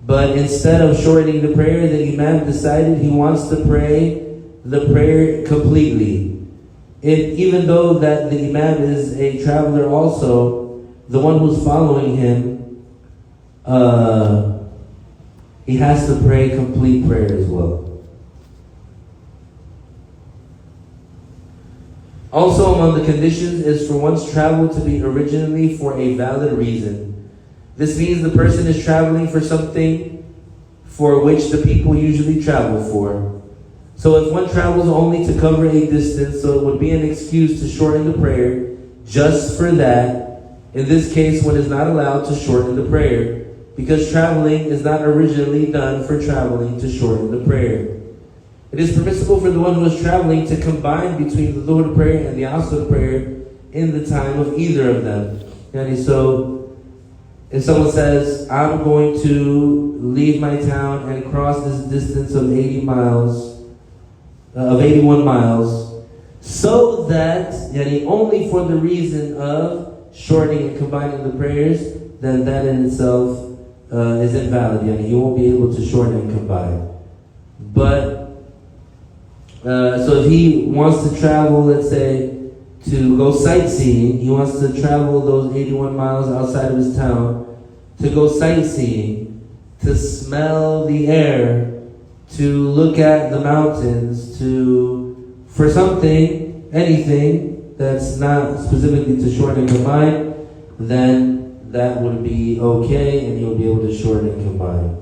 but instead of shortening the prayer, the imam decided he wants to pray the prayer completely. Even though that the imam is a traveler also, the one who's following him, he has to pray complete prayer as well. Also among the conditions is for one's travel to be originally for a valid reason. This means the person is traveling for something for which the people usually travel for. So if one travels only to cover a distance, so it would be an excuse to shorten the prayer just for that, in this case one is not allowed to shorten the prayer, because traveling is not originally done for traveling to shorten the prayer. It is permissible for the one who is traveling to combine between the Dhuhr prayer and the Asr prayer in the time of either of them. So if someone says, I'm going to leave my town and cross this distance of 81 miles, so that only for the reason of shortening and combining the prayers, then that in itself is invalid. He won't be able to shorten and combine. But so if he wants to travel, let's say, to go sightseeing, he wants to travel those 81 miles outside of his town to go sightseeing, to smell the air, to look at the mountains, for something, anything that's not specifically to shorten and combine, then that would be okay and he'll be able to shorten and combine.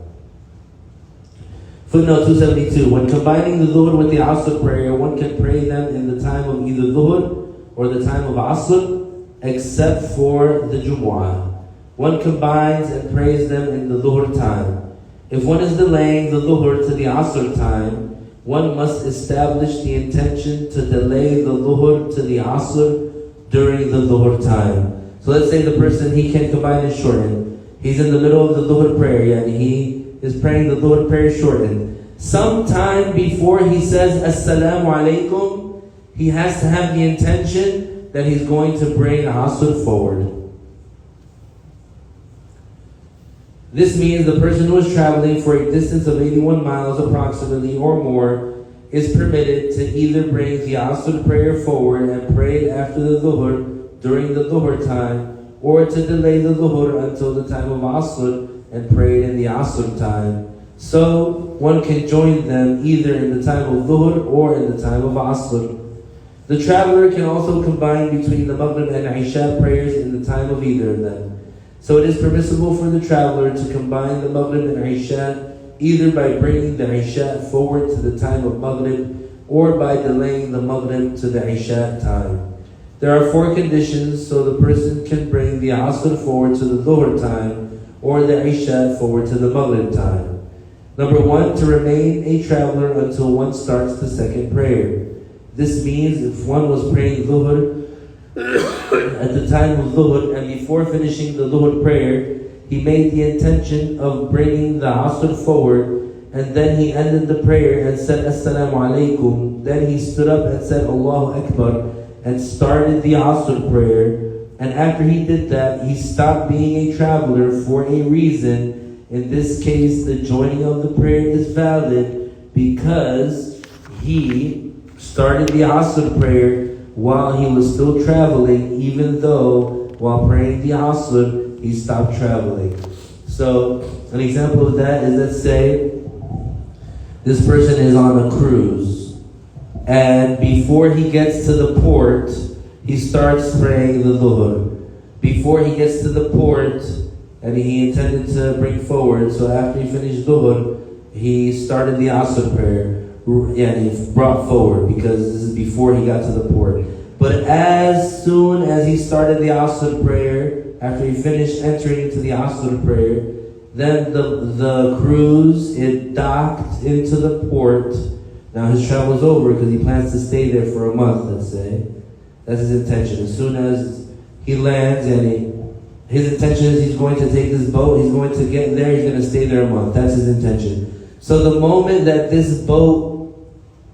Footnote 272. When combining the Dhuhr with the Asr prayer, one can pray them in the time of either Dhuhr or the time of Asr, except for the Jumu'ah. One combines and prays them in the Dhuhr time. If one is delaying the Dhuhr to the Asr time, one must establish the intention to delay the Dhuhr to the Asr during the Dhuhr time. So let's say the person, he can combine and shorten. He's in the middle of the Dhuhr prayer and he is praying the Dhuhr prayer shortened. Sometime before he says Assalamu alaikum, he has to have the intention that he's going to bring Asr forward. This means the person who is traveling for a distance of 81 miles approximately or more is permitted to either bring the Asr prayer forward and pray it after the Dhuhr during the Dhuhr time, or to delay the Dhuhr until the time of Asr and pray it in the Asr time. So one can join them either in the time of Dhuhr or in the time of Asr. The traveler can also combine between the Maghrib and Isha prayers in the time of either of them. So it is permissible for the traveler to combine the Maghrib and Isha either by bringing the Isha forward to the time of Maghrib or by delaying the Maghrib to the Isha time. There are 4 conditions so the person can bring the Asr forward to the Dhuhr time or the Isha forward to the Maghrib time. Number 1, to remain a traveler until one starts the second prayer. This means if one was praying Dhuhr at the time of Dhuhr and before finishing the Dhuhr prayer, he made the intention of bringing the Asr forward and then he ended the prayer and said Assalamu alaikum. Then he stood up and said Allahu Akbar and started the Asr prayer. And after he did that, he stopped being a traveler for a reason. In this case, the joining of the prayer is valid because he started the Asr prayer while he was still traveling, even though while praying the Asr, he stopped traveling. So, an example of that is, let's say, this person is on a cruise, and before he gets to the port, he starts praying the Dhuhr. Before he gets to the port, and he intended to bring forward, so after he finished Dhuhr, he started the Asr prayer, and he brought forward, because this is before he got to the port. But as soon as he started the Asr prayer, after he finished entering into the Asr prayer, then the cruise, it docked into the port. Now his travel is over because he plans to stay there for a month, let's say. That's his intention. As soon as he lands and His intention is he's going to take this boat, he's going to get there, he's going to stay there a month. That's his intention. So the moment that this boat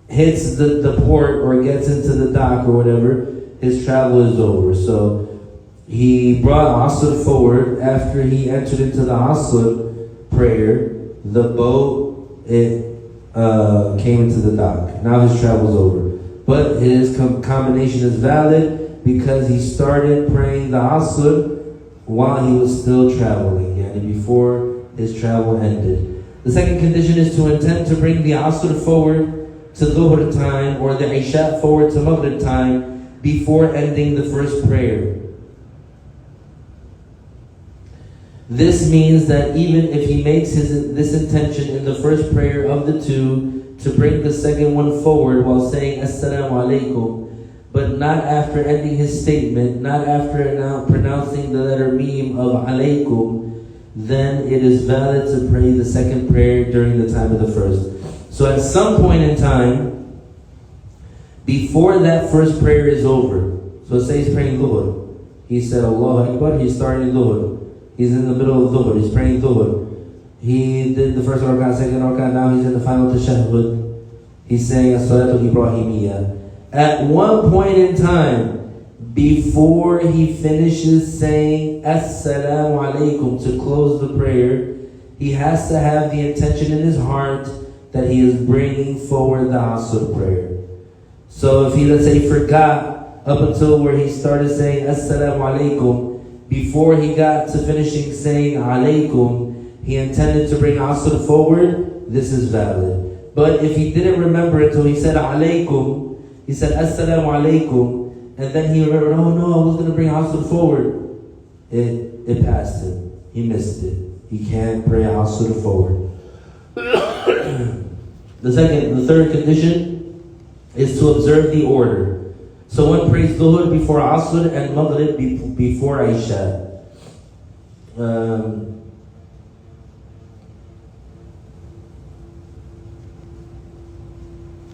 hits the port or gets into the dock or whatever, his travel is over. So he brought Asr forward. After he entered into the Asr prayer, the boat, came into the dock. Now his travel's over. But his combination is valid because he started praying the Asr while he was still traveling, and before his travel ended. The second condition is to intend to bring the Asr forward to Dhuhr time or the Isha forward to Maghrib time before ending the first prayer. This means that even if he makes this intention in the first prayer of the two to bring the second one forward while saying Assalamu alaikum, but not after ending his statement, not after now pronouncing the letter Mim of alaikum, then it is valid to pray the second prayer during the time of the first. So at some point in time, before that first prayer is over, so say he's praying Dhuhr, he said Allahu Akbar, he's starting Dhuhr, he's in the middle of Dhuhr, he's praying Dhuhr, he did the first rak'ah, second rak'ah, now he's in the final tashahhud, he's saying As-Salatu Ibrahimiyya. At one point in time, before he finishes saying Assalamu alaikum to close the prayer, he has to have the intention in his heart that he is bringing forward the Asr prayer. So if he, let's say, forgot up until where he started saying Assalamu alaikum, before he got to finishing saying alaikum, he intended to bring Asr forward, this is valid. But if he didn't remember it until he said alaikum, he said Assalamu alaikum, and then he remembered, oh no, I was going to bring Asr forward. It passed him. He missed it. He can't pray Asr forward. The third condition is to observe the order. So one prays Dhuhr before Asr and Maghrib before Isha.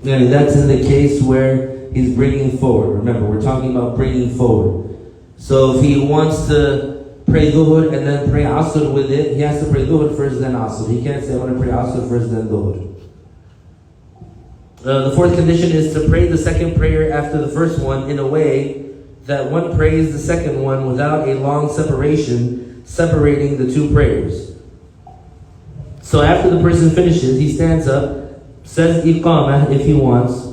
And that's in the case where he's bringing forward. Remember, we're talking about bringing forward. So if he wants to pray Dhuhr and then pray Asr with it, he has to pray Dhuhr first, then Asr. He can't say, I want to pray Asr first, then Dhuhr. The fourth condition is to pray the second prayer after the first one in a way that one prays the second one without a long separation, separating the two prayers. So after the person finishes, he stands up, says Iqamah if he wants,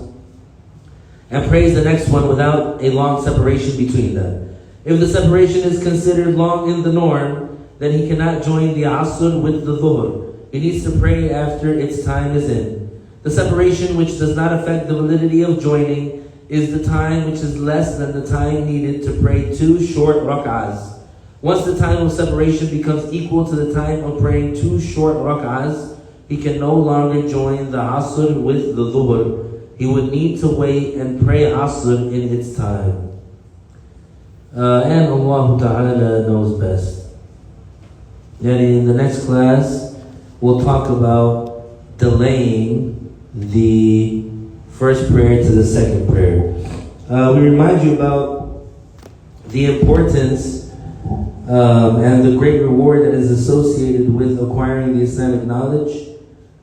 and prays the next one without a long separation between them. If the separation is considered long in the norm, then he cannot join the Asr with the Dhuhr. He needs to pray after its time is in. The separation which does not affect the validity of joining is the time which is less than the time needed to pray two short rak'ahs. Once the time of separation becomes equal to the time of praying two short rak'ahs, he can no longer join the Asr with the Dhuhr. He would need to wait and pray Asr in its time. And Allah Ta'ala knows best. And in the next class, we'll talk about delaying the first prayer to the second prayer. We remind you about the importance and the great reward that is associated with acquiring the Islamic knowledge.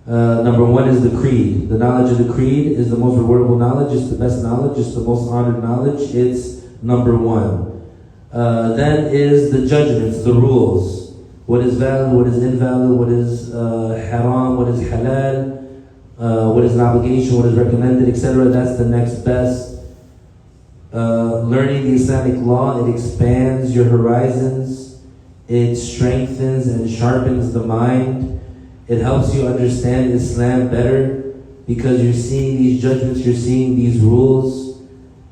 Number one is the creed. The knowledge of the creed is the most rewardable knowledge. It's the best knowledge. It's the most honored knowledge. It's number one. Then is the judgments, the rules. What is valid, what is invalid, what is haram, what is halal, what is an obligation, what is recommended, etc. That's the next best. Learning the Islamic law, it expands your horizons. It strengthens and sharpens the mind. It helps you understand Islam better because you're seeing these judgments, you're seeing these rules,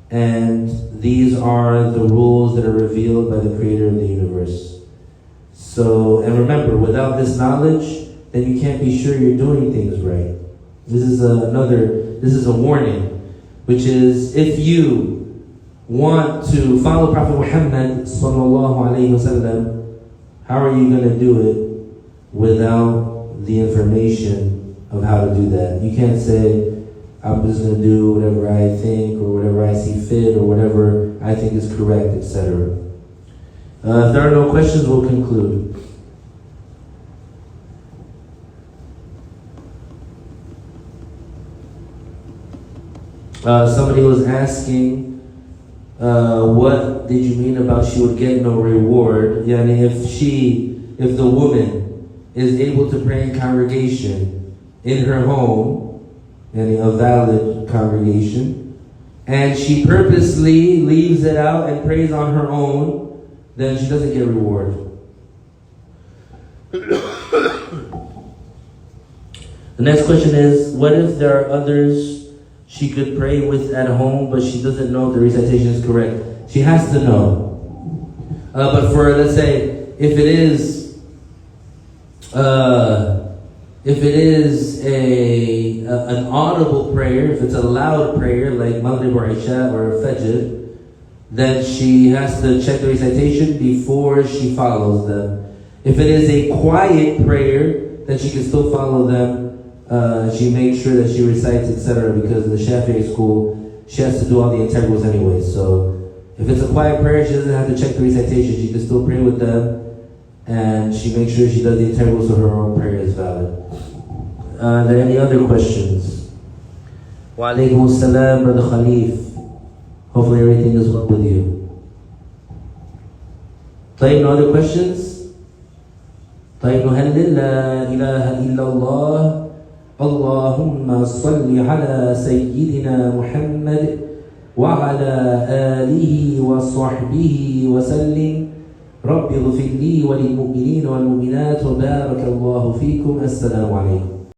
and these are the rules that are revealed by the Creator of the universe. So, and remember, without this knowledge, then you can't be sure you're doing things right. This is a warning, which is if you want to follow Prophet Muhammad sallallahu alaihi wasallam, how are you going to do it without the information of how to do that? You can't say, I'm just going to do whatever I think or whatever I see fit or whatever I think is correct, etc. If there are no questions, we'll conclude. Somebody was asking, what did you mean about she would get no reward? Yani if the woman is able to pray in congregation in her home, yani a valid congregation, and she purposely leaves it out and prays on her own, then she doesn't get reward. The next question is, what if there are others she could pray with at home, but she doesn't know if the recitation is correct? She has to know. But for, let's say, if it is an audible prayer, if it's a loud prayer like Maghrib or Isha or Fajr, then she has to check the recitation before she follows them. If it is a quiet prayer, then she can still follow them. She makes sure that she recites, etc. Because in the Shafi'i school, she has to do all the integrals anyway. So if it's a quiet prayer, she doesn't have to check the recitation. She can still pray with them, and she makes sure she does the integrals so her own prayer is valid. Are there any other questions? Wa alaykum as-salam, Brother Khalif. Hopefully everything is well with you. طيب, no other questions? طيب, نهلل لا إله إلا الله اللهم صل على سيدنا محمد وعلى آله وصحبه وسلم رب اغفر لي وللمؤمنين والمؤمنات وبارك الله فيكم. السلام عليكم.